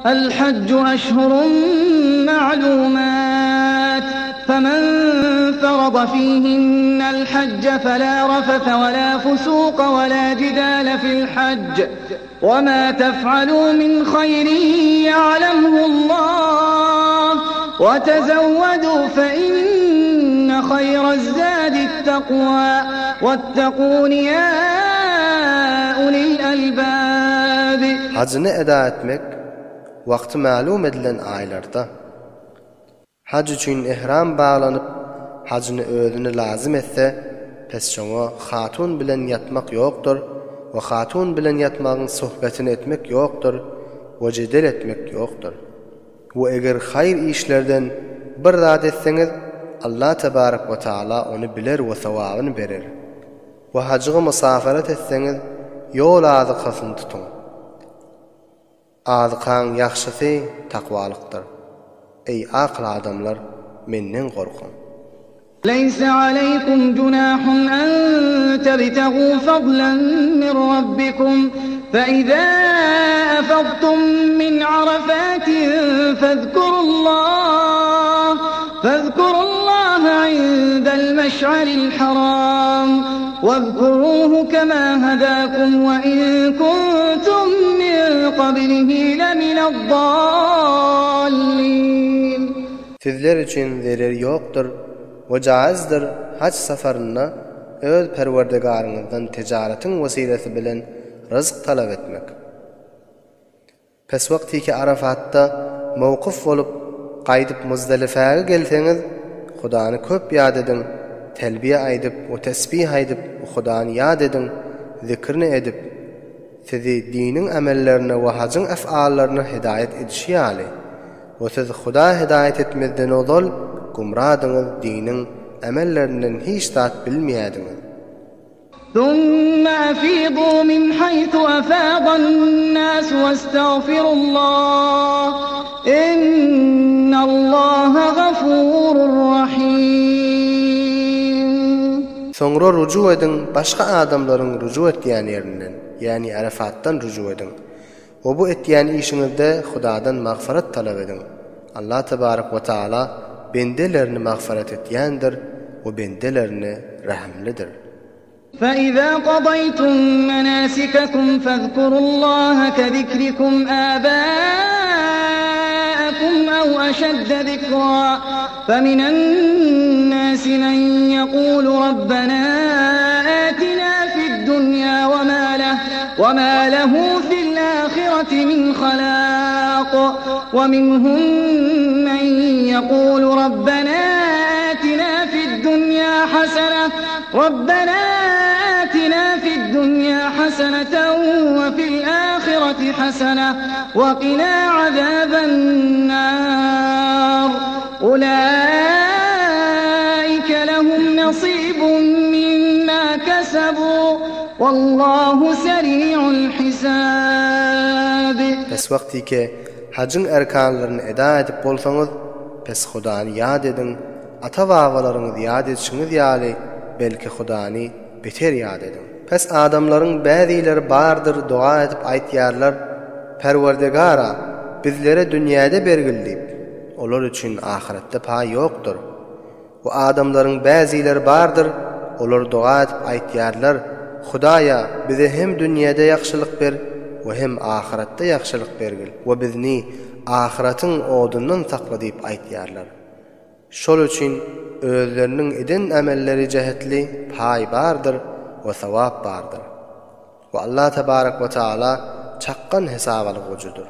الحج أشهر معلومات فمن فرض فيهن الحج فلا رفث ولا فسوق ولا جدال في الحج وما تفعلوا من خير يعلمه الله وتزودوا فإن خير الزاد التقوى واتقون يا أولي الألباب. Hacını eda etmek vakti ma'lum edilen aylarda. Hac üçün ihram bağlanıp hacını özüne lazım etse, pes şoňa hatun bilen yatmak yoktur ve hatun bilen yatmağın sohbetini etmek yoktur ve jedel etmek yoktur. Ve eger hayır işlerden bir zat etseniz, Allah tebarek ve taala onu bilir ve sevabını verir. Ve hacıga musafaret etseniz, yol adıkasını tutun. Adıkan yaxşısı takvalıktır. Ey akıl adamlar, menden korkun. ليس عليكم جناح أن تبتغوا فضلا من ربكم فإذا أفضتم من عرفات فاذكروا الله عند المشعر الحرام واذكروه كما هداكم وإن كنتم من قبله لمن الضالين. Sizler için zarar yoktur ve caizdir hac safarına öz Perverdigarınızdan ticaretin vesilesi bilen rızık talep etmek. Pes vaktiki Arafat'ta mevkuf olup qaydıp Muzdalifa'ya gelseniz, Hudanı köp yad edin, telbiye aydıp ve tesbih aydıp Hudanı yad edin, zikrini edip, sizi dinin amellerine ve hacın ef'allarına hidayet edişi ali. Ve siz Huda hidayet etmezden ozol, gumradınız dinin amellerinden hiç tat bilmeyediniz. ثم أفيضوا من حيث أفاض الناس واستغفروا الله إن الله غفور رحيم. Sonra rucu edin, başka adamların rucu etdiğin yerinden, yani Arafat'tan rucu edin. O bu etdiğin işinizde Hudadan mağfiret talep edin. Allah tebarek ve taala bendelerini mağfiret etdiğindir ve bendelerini rahimlidir. فإذا قضيتم مناسككم فاذكروا الله كذكركم آباءكم أو أشد ذكرا فمن الناس من يقول ربنا آتنا في الدنيا وما له في الآخرة من خلاق ومنهم من يقول ربنا آتنا في الدنيا حسنة وفي الآخرة حسنة وقنا عذاب النار أولئك لهم نصيب مما كسبوا والله سريع الحساب. Pes vakti ki hacın erkanlarını eda edip bolsanız, pes Hudanı yad edin, ata vavalarını yad etşiniz yali, belki Hudanı beter yad edin. Pes adamların bäzileri bardır dua edip aytýarlar, Perverdigara bizlere dünyada bergildip, olar üçün ahirette pay yoktur. Bu adamların bäzileri bardır, olar dua edip aytýarlar, Hudaya bize hem dünyada yaxşılık ber ve hem ahirette yaxşılık bergil ve bizni ahiretin odundan sakla deyip aytýarlar. Şol üçün özlerinin eden amelleri cehetli pay bardır ve sevap bardır. Ve Allah tebarek ve taala çakkan hesabalı gocudur.